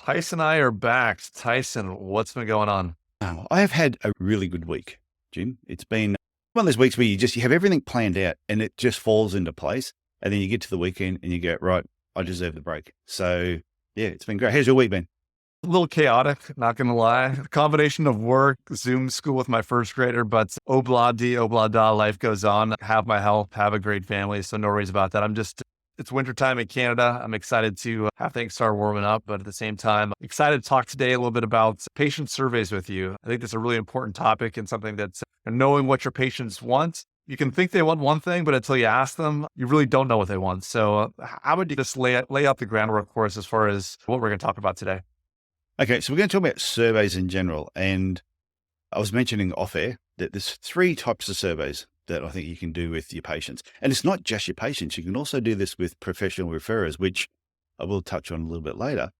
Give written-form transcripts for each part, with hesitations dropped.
Tyson and I are back. Tyson, what's been going on? I have had a really good week, Jim. It's been one of those weeks where you have everything planned out and it just falls into place. And then you get to the weekend and you go, right, I deserve the break. So yeah, it's been great. How's your week been? A little chaotic, not going to lie. Combination of work, Zoom school with my first grader, but obla-di, obla-da, life goes on. Have my health, have a great family, so no worries about that. It's wintertime in Canada. I'm excited to have things start warming up, but at the same time, excited to talk today a little bit about patient surveys with you. I think that's a really important topic and something that's knowing what your patients want. You can think they want one thing, but until you ask them, you really don't know what they want. So how would you just lay out the groundwork for us as far as what we're going to talk about today? Okay, so we're going to talk about surveys in general. And I was mentioning off air that there's three types of surveys that I think you can do with your patients. And it's not just your patients. You can also do this with professional referrers, which I will touch on a little bit later.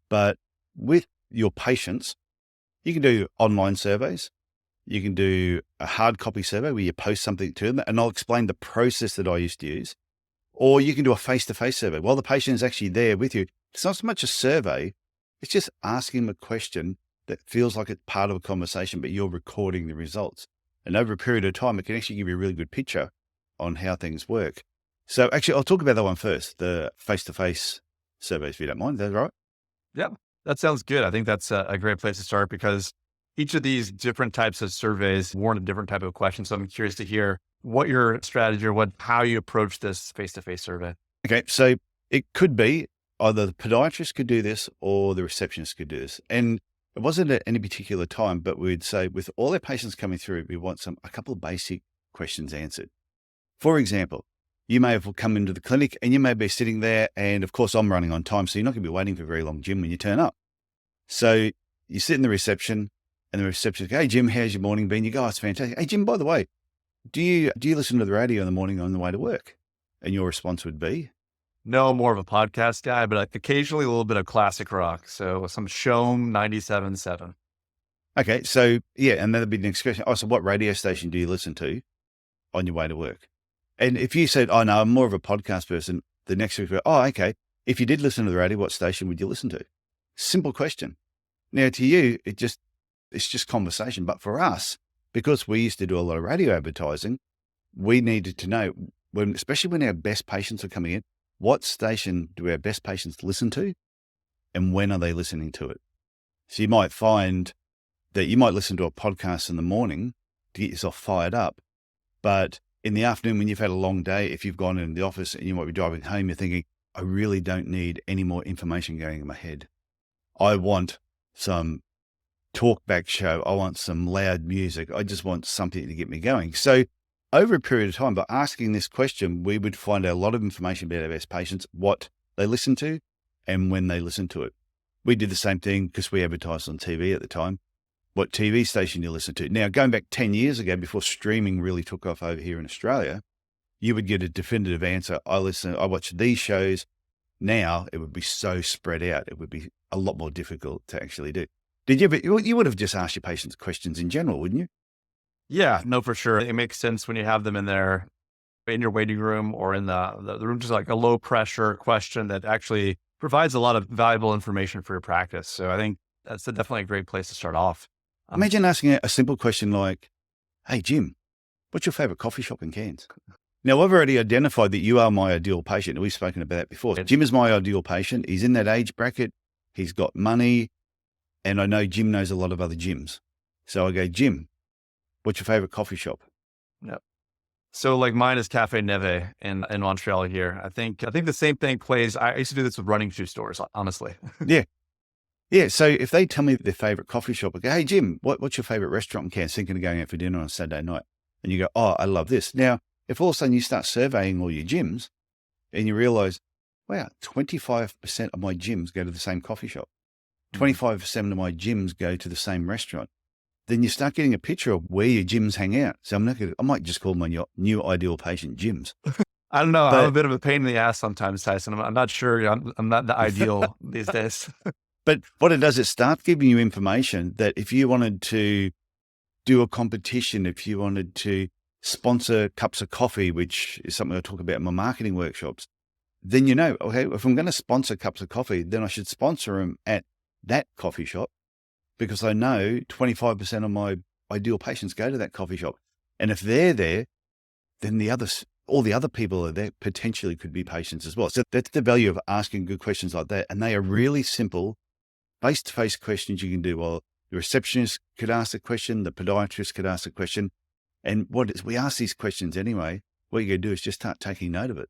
But with your patients, you can do online surveys. You can do a hard copy survey where you post something to them, and I'll explain the process that I used to use. Or you can do a face-to-face survey while the patient is actually there with you. It's not so much a survey. It's just asking them a question that feels like it's part of a conversation, but you're recording the results. And over a period of time, it can actually give you a really good picture on how things work. So actually, I'll talk about that one first, the face-to-face surveys, if you don't mind. Is that right? Yep, that sounds good. I think that's a great place to start because each of these different types of surveys warrant a different type of question. So I'm curious to hear what your strategy or how you approach this face-to-face survey. Okay, so it could be either the podiatrist could do this or the receptionist could do this. And it wasn't at any particular time, but we'd say with all our patients coming through, we want a couple of basic questions answered. For example, you may have come into the clinic and you may be sitting there, and of course I'm running on time, so you're not going to be waiting for very long, Jim, when you turn up. So you sit in the reception and the receptionist goes, "Hey Jim, how's your morning been?" You go, "Oh, it's fantastic. Hey Jim, by the way, do you listen to the radio in the morning on the way to work?" And your response would be, No, more of a podcast guy, but occasionally a little bit of classic rock. So some Shom 97.7. okay, so yeah, and that'd be the next question. Oh, so what radio station do you listen to on your way to work? And if you said, "Oh no, I'm more of a podcast person," the next week, "Oh, okay. If you did listen to the radio, what station would you listen to?" Simple question. Now to you, it's just conversation. But for us, because we used to do a lot of radio advertising, we needed to know especially when our best patients are coming in, what station do our best patients listen to and when are they listening to it? So you might find that you might listen to a podcast in the morning to get yourself fired up, but in the afternoon when you've had a long day, if you've gone into the office and you might be driving home, you're thinking, I really don't need any more information going in my head. I want some talk back show. I want some loud music. I just want something to get me going. So over a period of time, by asking this question, we would find out a lot of information about our best patients, what they listen to and when they listen to it. We did the same thing because we advertised on TV at the time. What TV station you listen to. Now, going back 10 years ago, before streaming really took off over here in Australia, you would get a definitive answer. I watch these shows. Now it would be so spread out. It would be a lot more difficult to actually do. You would have just asked your patients questions in general, wouldn't you? Yeah, no, for sure. It makes sense when you have them in your waiting room or in the room, just like a low pressure question that actually provides a lot of valuable information for your practice. So I think that's definitely a great place to start off. Imagine asking a simple question like, "Hey, Jim, what's your favorite coffee shop in Cairns?" Now, I've already identified that you are my ideal patient. We've spoken about that before. Jim is my ideal patient. He's in that age bracket. He's got money. And I know Jim knows a lot of other gyms. So I go, "Jim, what's your favorite coffee shop?" Yep. So like mine is Cafe Neve in Montreal here. I think the same thing plays. I used to do this with running shoe stores, honestly. Yeah. Yeah. So if they tell me their favorite coffee shop, I go, "Hey, Jim, what's your favorite restaurant in Cairns?" Thinking of going out for dinner on a Saturday night. And you go, "Oh, I love this." Now, if all of a sudden you start surveying all your gyms and you realize, wow, 25% of my gyms go to the same coffee shop. 25% of my gyms go to the same restaurant. Then you start getting a picture of where your gyms hang out. So I might just call my new ideal patient gyms. I don't know. But I'm a bit of a pain in the ass sometimes, Tyson. I'm not sure. I'm not the ideal these days. But what it does, it starts giving you information that if you wanted to do a competition, if you wanted to sponsor cups of coffee, which is something I talk about in my marketing workshops, then okay, if I'm going to sponsor cups of coffee, then I should sponsor them at that coffee shop because I know 25% of my ideal patients go to that coffee shop. And if they're there, then all the other people are there potentially could be patients as well. So that's the value of asking good questions like that. And they are really simple face-to-face questions you can do. Well, the receptionist could ask the question, the podiatrist could ask the question. And we ask these questions anyway. What you're going to do is just start taking note of it.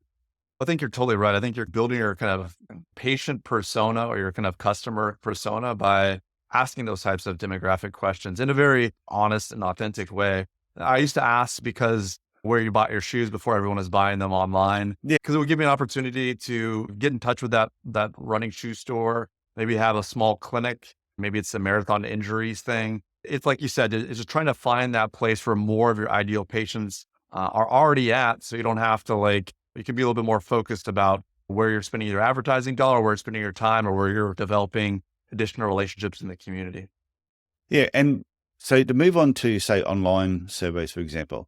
I think you're totally right. I think you're building your kind of patient persona or your kind of customer persona by asking those types of demographic questions in a very honest and authentic way. I used to ask because where you bought your shoes before everyone is buying them online. Yeah. Because it would give me an opportunity to get in touch with that running shoe store, maybe have a small clinic. Maybe it's a marathon injuries thing. It's like you said, it's just trying to find that place where more of your ideal patients are already at. So you don't have to you can be a little bit more focused about where you're spending your advertising dollar, where you're spending your time, or where you're developing additional relationships in the community. Yeah. And so to move on to, say, online surveys, for example,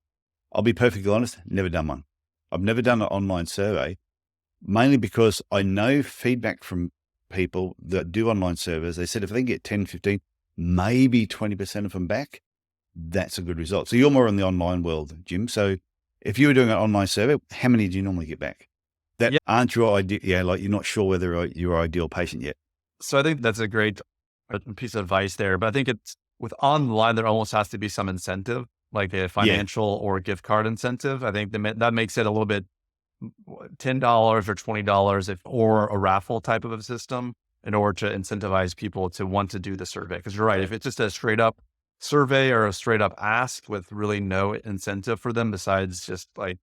I'll be perfectly honest, never done one. I've never done an online survey, mainly because I know feedback from people that do online surveys. They said if they can get 10, 15, maybe 20% of them back, that's a good result. So you're more in the online world, Jim. So if you were doing an online survey, how many do you normally get back that aren't your ideal? Yeah, like you're not sure whether you're your ideal patient yet. So I think that's a great piece of advice there. But I think it's with online, there almost has to be some incentive, like a financial or gift card incentive. I think that makes it a little bit $10 or $20 or a raffle type of a system in order to incentivize people to want to do the survey. Because you're right, if it's just a straight up survey or a straight up ask with really no incentive for them besides just like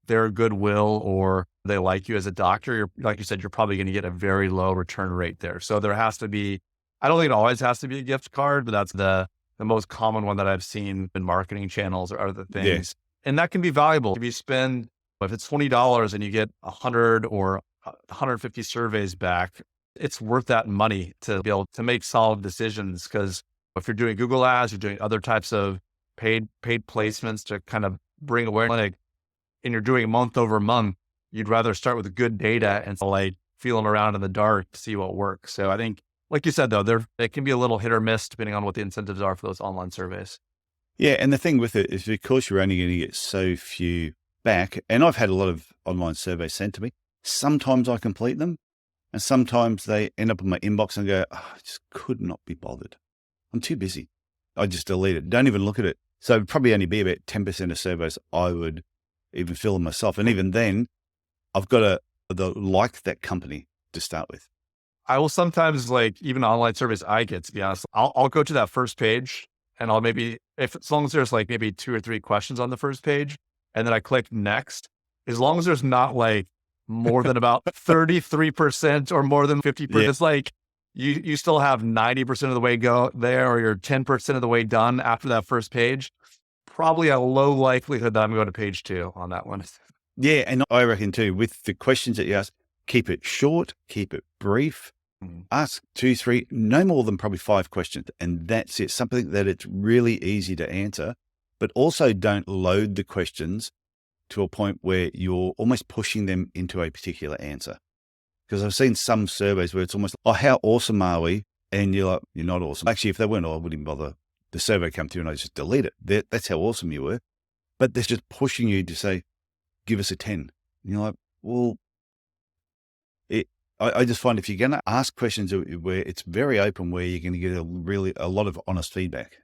their goodwill or they like you as a doctor, like you said, you're probably going to get a very low return rate there. So there has to be, I don't think it always has to be a gift card, but that's the most common one that I've seen in marketing channels or other things. Yeah. And that can be valuable. If it's $20 and you get 100 or 150 surveys back, it's worth that money to be able to make solid decisions. Because if you're doing Google ads, you're doing other types of paid placements to kind of bring awareness, and you're doing month over month, you'd rather start with good data and feeling around in the dark to see what works. So I think, like you said, though, it can be a little hit or miss depending on what the incentives are for those online surveys. Yeah. And the thing with it is because you're only going to get so few back, and I've had a lot of online surveys sent to me, sometimes I complete them and sometimes they end up in my inbox and go, I just could not be bothered. I'm too busy. I just delete it. Don't even look at it. So it'd probably only be about 10% of surveys I would even fill them myself. And even then, I've got to like that company to start with. I will sometimes even online surveys I get, to be honest, I'll go to that first page and I'll as long as there's maybe 2 or 3 questions on the first page and then I click next, as long as there's not more than about 33% or more than 50%, it's you still have 90% of the way go there or you're 10% of the way done after that first page, probably a low likelihood that I'm going to page 2 on that one. Yeah. And I reckon too, with the questions that you ask, keep it short, keep it brief, ask 2, 3, no more than probably 5 questions. And that's it. Something that it's really easy to answer, but also don't load the questions to a point where you're almost pushing them into a particular answer. Because I've seen some surveys where it's almost, oh, how awesome are we? And you're like, you're not awesome. Actually, if they weren't, I wouldn't even bother. The survey come through and I just delete it. That's how awesome you were. But they're just pushing you to say, give us a 10. And you're like, well, I just find if you're going to ask questions where it's very open, where you're going to get a lot of honest feedback.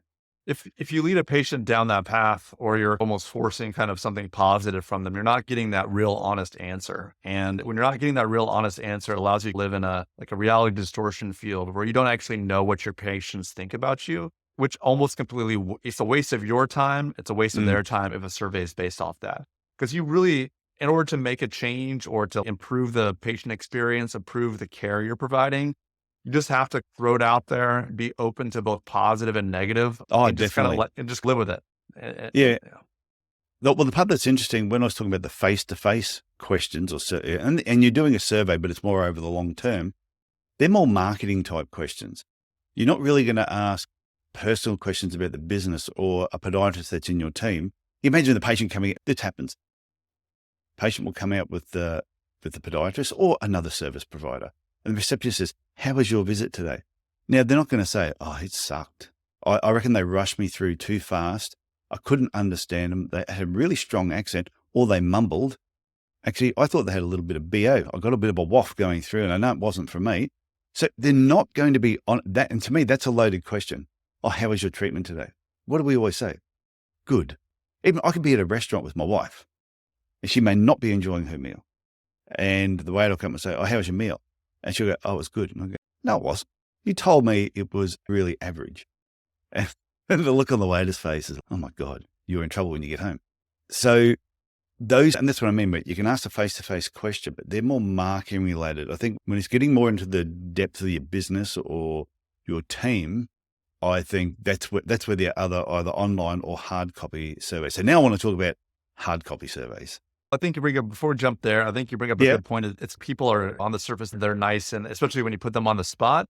If you lead a patient down that path or you're almost forcing kind of something positive from them, you're not getting that real honest answer. And when you're not getting that real honest answer, it allows you to live in a reality distortion field where you don't actually know what your patients think about you, which almost completely, it's a waste of your time. It's a waste of their time if a survey is based off that. Because you really, in order to make a change or to improve the patient experience, improve the care you're providing, you just have to throw it out there, be open to both positive and negative. Oh, and definitely. And just live with it. Yeah. Well, the part that's interesting, when I was talking about the face-to-face questions, and you're doing a survey, but it's more over the long term, they're more marketing type questions. You're not really going to ask personal questions about the business or a podiatrist that's in your team. You imagine the patient coming in, this happens. Patient will come out with the podiatrist or another service provider. And the receptionist says, how was your visit today? Now, they're not going to say, oh, it sucked. I reckon they rushed me through too fast. I couldn't understand them. They had a really strong accent, or they mumbled. Actually, I thought they had a little bit of BO. I got a bit of a waft going through, and I know it wasn't for me. So they're not going to be on that. And to me, that's a loaded question. Oh, how was your treatment today? What do we always say? Good. Even I could be at a restaurant with my wife, and she may not be enjoying her meal. And the waiter will come and say, oh, how was your meal? And she'll go, oh, it was good. And I'll go, no, it wasn't. You told me it was really average. And the look on the waiter's face is, oh my God, you're in trouble when you get home. So those, and that's what I mean, but you can ask a face-to-face question, but they're more marketing related. I think when it's getting more into the depth of your business or your team, I think that's where the other either online or hard copy surveys. So now I want to talk about hard copy surveys. I think before we jump there, I think you bring up a good point. It's people are on the surface, they're nice. And especially when you put them on the spot,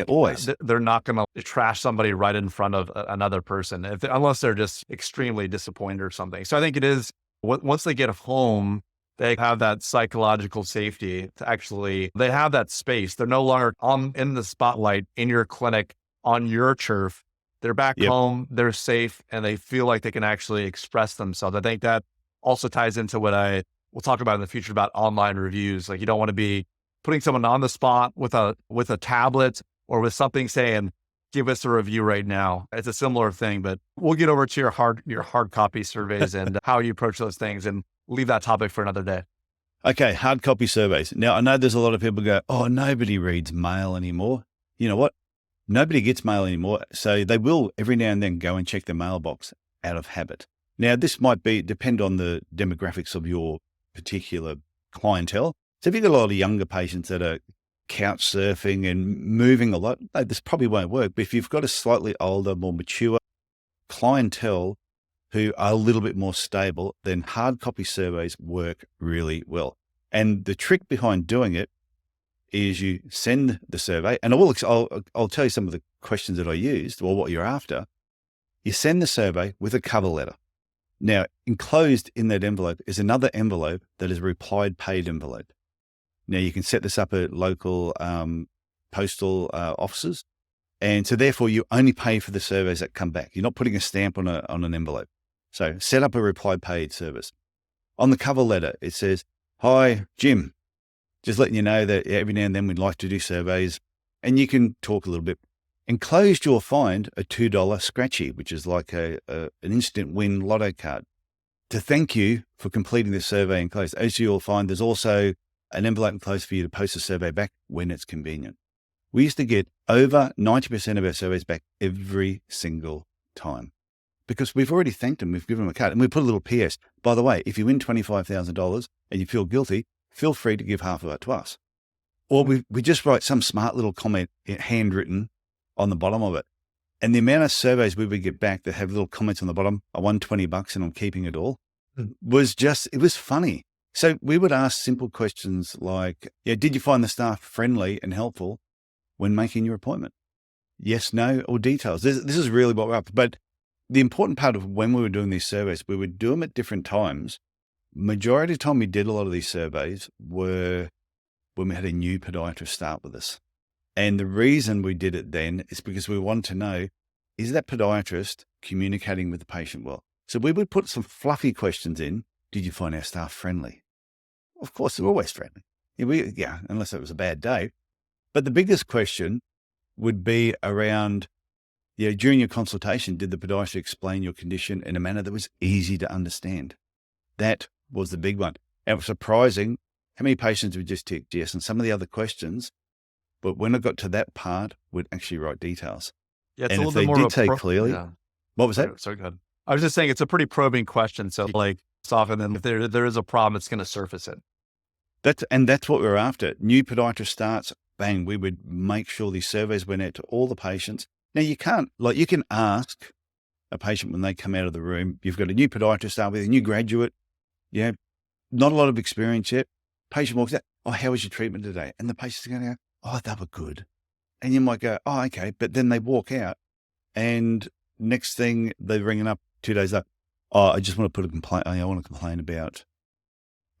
always. They're not going to trash somebody right in front of another person unless they're just extremely disappointed or something. So I think it is, once they get home, they have that psychological safety to actually, they have that space. They're no longer in the spotlight in your clinic on your turf. They're back home, they're safe, and they feel like they can actually express themselves. I think that also ties into what we'll talk about in the future about online reviews. Like, you don't want to be putting someone on the spot with a tablet or with something saying, give us a review right now. It's a similar thing, but we'll get over to your hard copy surveys and how you approach those things, and leave that topic for another day. Okay. Hard copy surveys. Now, I know there's a lot of people go, oh, nobody reads mail anymore. You know what? Nobody gets mail anymore. So they will every now and then go and check the mailbox out of habit. Now, this might depend on the demographics of your particular clientele. So if you've got a lot of younger patients that are couch surfing and moving a lot, this probably won't work. But if you've got a slightly older, more mature clientele who are a little bit more stable, then hard copy surveys work really well. And the trick behind doing it is you send the survey, and I'll tell you some of the questions that I used or what you're after. You send the survey with a cover letter. Now, enclosed in that envelope is another envelope that is a replied paid envelope. Now, you can set this up at local postal offices. And so therefore you only pay for the surveys that come back. You're not putting a stamp on an envelope. So set up a replied paid service. On the cover letter, it says, hi, Jim, just letting you know that every now and then we'd like to do surveys, and you can talk a little bit. Enclosed, you'll find a $2 scratchy, which is like an instant win lotto card, to thank you for completing the survey enclosed. As you'll find, there's also an envelope enclosed for you to post a survey back when it's convenient. We used to get over 90% of our surveys back every single time because we've already thanked them. We've given them a card, and we put a little PS. By the way, if you win $25,000 and you feel guilty, feel free to give half of it to us. Or we just write some smart little comment, handwritten, on the bottom of it. And the amount of surveys we would get back that have little comments on the bottom, I won $20 and I'm keeping it all, it was funny. So we would ask simple questions like, did you find the staff friendly and helpful when making your appointment? Yes, no, or details. This is really what we're up to. But the important part of when we were doing these surveys, we would do them at different times. Majority of the time we did a lot of these surveys were when we had a new podiatrist start with us. And the reason we did it then is because we wanted to know, is that podiatrist communicating with the patient well? So we would put some fluffy questions in. Did you find our staff friendly? Of course, they're always friendly. Unless it was a bad day. But the biggest question would be around, during your consultation, did the podiatrist explain your condition in a manner that was easy to understand? That was the big one. And it was surprising how many patients would just tick yes, and some of the other questions. But when I got to that part, would actually write details. Yeah, it's and a if little they bit more did say clearly, what was that? Sorry, go ahead. I was just saying it's a pretty probing question. So it's often, and if there is a problem, it's going to surface it. That's what we're after. New podiatrist starts, bang, we would make sure these surveys went out to all the patients. Now you can ask a patient when they come out of the room, you've got a new podiatrist start with, a new graduate, not a lot of experience yet. Patient walks out, oh, how was your treatment today? And the patient's going to go, oh, they were good. And you might go, oh, okay. But then they walk out and next thing they're ringing up 2 days later, oh, I just want to put a complaint. I want to complain about.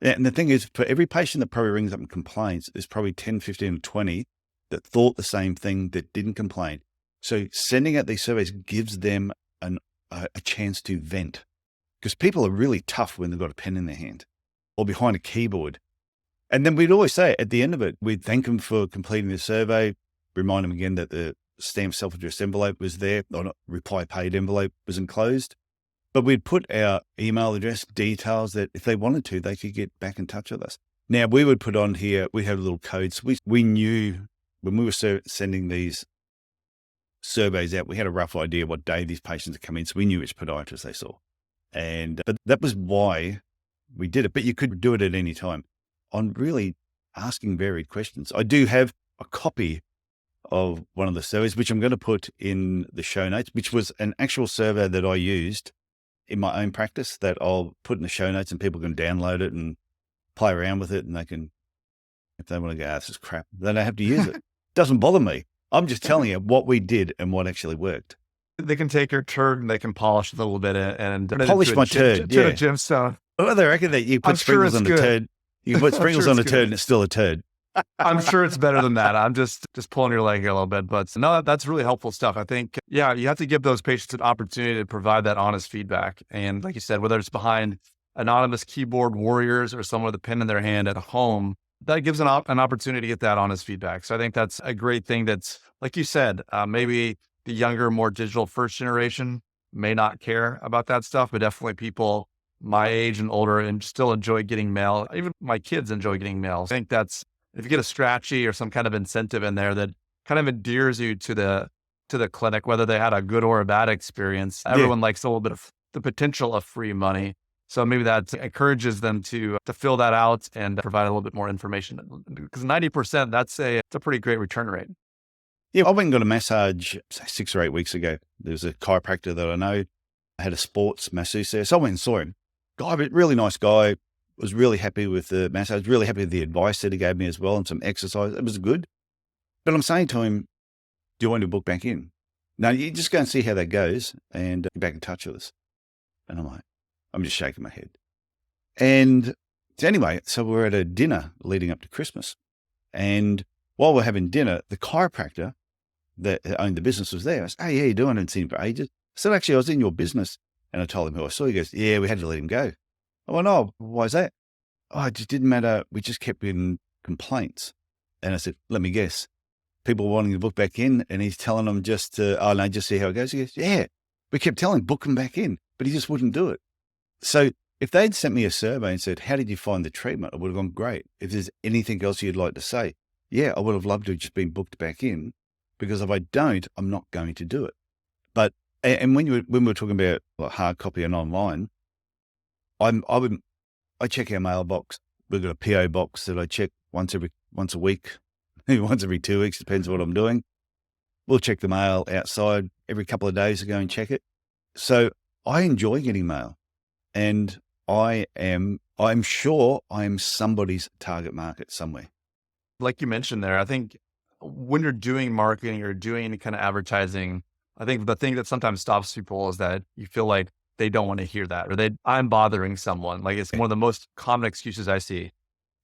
And the thing is, for every patient that probably rings up and complains, there's probably 10, 15, or 20 that thought the same thing, that didn't complain. So sending out these surveys gives them a chance to vent, because people are really tough when they've got a pen in their hand or behind a keyboard. And then we'd always say at the end of it, we'd thank them for completing the survey, remind them again that the stamped self-addressed envelope was there, or not, reply paid envelope was enclosed. But we'd put our email address, details, that if they wanted to, they could get back in touch with us. Now, we would put on here, we had a little code. So we knew when we were sending these surveys out, we had a rough idea what day these patients would come in. So we knew which podiatrist they saw. But that was why we did it. But you could do it at any time on really asking varied questions. I do have a copy of one of the surveys, which I'm going to put in the show notes, which was an actual survey that I used in my own practice that I'll put in the show notes, and people can download it and play around with it. And they can, if they want to go, this is crap, they don't have to use it. Doesn't bother me. I'm just telling you what we did and what actually worked. They can take your turd and they can polish it a little bit and polish my turd. To a gemstone. Oh, they reckon that you put sprinkles on the turd. You can put sprinkles on a turd and it's still a turd. I'm sure it's better than that. I'm just pulling your leg here a little bit, but no, that's really helpful stuff. I think, yeah, you have to give those patients an opportunity to provide that honest feedback. And like you said, whether it's behind anonymous keyboard warriors or someone with a pen in their hand at home, that gives an opportunity to get that honest feedback. So I think that's a great thing. That's, like you said, maybe the younger, more digital first generation may not care about that stuff, but definitely people my age and older and still enjoy getting mail. Even my kids enjoy getting mail. I think that's, if you get a strategy or some kind of incentive in there that kind of endears you to the clinic, whether they had a good or a bad experience, everyone likes a little bit of the potential of free money. So maybe that encourages them to fill that out and provide a little bit more information, because 90%, it's a pretty great return rate. Yeah, I went and got a massage 6 or 8 weeks ago. There was a chiropractor that I know, had a sports masseuse there. So I went and saw him. Guy, really nice guy. Was really happy with the massage, really happy with the advice that he gave me as well, and some exercise. It was good. But I'm saying to him, do you want to book back in? No, you just go and see how that goes and get back in touch with us. And I'm just shaking my head. And so anyway, so we're at a dinner leading up to Christmas. And while we're having dinner, the chiropractor that owned the business was there. I said, hey, how you doing? I haven't seen him for ages. I said, actually, I was in your business. And I told him who I saw. He goes, yeah, we had to let him go. I went, oh, why is that? Oh, it just didn't matter. We just kept getting complaints. And I said, let me guess. People wanting to book back in, and he's telling them just to, oh, no, just see how it goes. He goes, yeah. We kept telling him, book him back in, but he just wouldn't do it. So if they'd sent me a survey and said, how did you find the treatment? I would have gone, great. If there's anything else you'd like to say, yeah, I would have loved to have just been booked back in, because if I don't, I'm not going to do it. But, and when we were talking about like hard copy and online, I check our mailbox. We've got a PO box that I check once a week, maybe once every 2 weeks, depends on what I'm doing. We'll check the mail outside every couple of days to go and check it. So I enjoy getting mail, and I'm sure I am somebody's target market somewhere. Like you mentioned there, I think when you're doing marketing or doing any kind of advertising, I think the thing that sometimes stops people is that you feel like they don't want to hear that, or I'm bothering someone. Like, it's one of the most common excuses I see.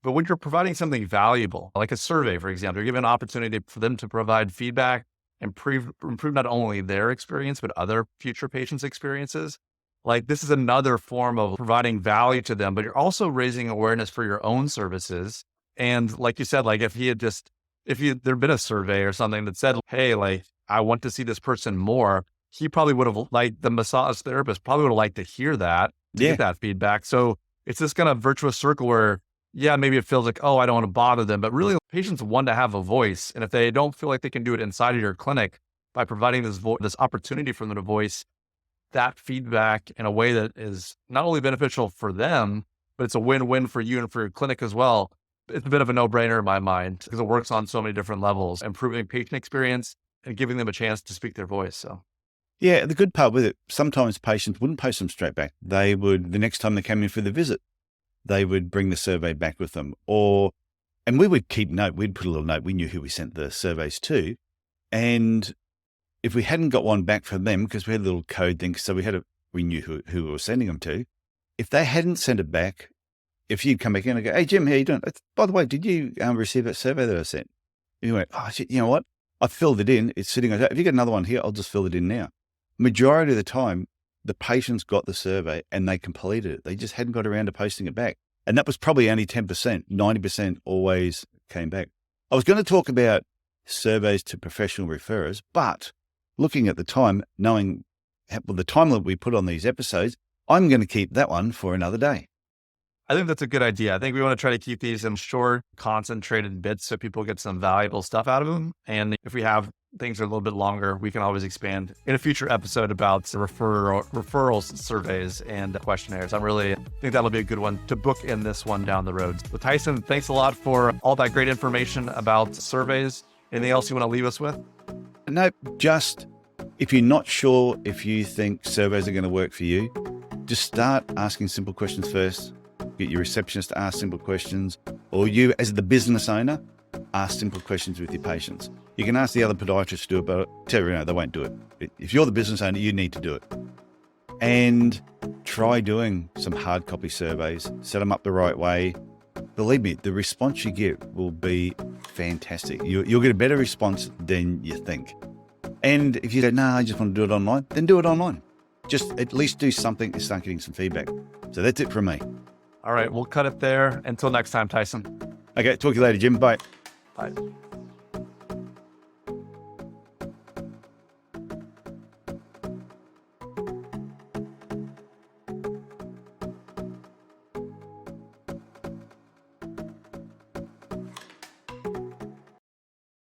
But when you're providing something valuable, like a survey, for example, you're giving an opportunity for them to provide feedback and improve not only their experience, but other future patients' experiences. Like, this is another form of providing value to them, but you're also raising awareness for your own services. And like you said, like if there'd been a survey or something that said, hey, like, I want to see this person more, he probably would have liked, the massage therapist probably would have liked to hear that, to get that feedback. So it's this kind of virtuous circle where, yeah, maybe it feels like, oh, I don't want to bother them, but really patients want to have a voice. And if they don't feel like they can do it inside of your clinic by providing this opportunity for them to voice that feedback in a way that is not only beneficial for them, but it's a win-win for you and for your clinic as well. It's a bit of a no-brainer in my mind, because it works on so many different levels, improving patient experience and giving them a chance to speak their voice. So. Yeah, the good part with it, sometimes patients wouldn't post them straight back. They would, the next time they came in for the visit, they would bring the survey back with them. And we would keep note, we'd put a little note, we knew who we sent the surveys to. And if we hadn't got one back from them, because we had a little code thing, so we knew who we were sending them to. If they hadn't sent it back, if you'd come back in and go, hey, Jim, how you doing? By the way, did you receive that survey that I sent? You went, oh, shit, you know what? I filled it in. It's sitting. If you get another one here, I'll just fill it in now. Majority of the time, the patients got the survey and they completed it. They just hadn't got around to posting it back. And that was probably only 10%. 90% always came back. I was going to talk about surveys to professional referrers, but looking at the time, knowing the time that we put on these episodes, I'm going to keep that one for another day. I think that's a good idea. I think we want to try to keep these in short, concentrated bits so people get some valuable stuff out of them. And if we have things that are a little bit longer, we can always expand in a future episode about referrals, surveys, and questionnaires. I really think that'll be a good one to book in this one down the road. Well, Tyson, thanks a lot for all that great information about surveys. Anything else you want to leave us with? No, just if you're not sure if you think surveys are going to work for you, just start asking simple questions first. Get your receptionist to ask simple questions, or you as the business owner, ask simple questions with your patients. You can ask the other podiatrists to do it, but tell you, they won't do it. If you're the business owner, you need to do it. And try doing some hard copy surveys, set them up the right way. Believe me, the response you get will be fantastic. You'll get a better response than you think. And if you go, no, I just want to do it online, then do it online. Just at least do something and start getting some feedback. So that's it from me. All right, we'll cut it there. Until next time, Tyson. Okay, talk to you later, Jim. Bye. Bye.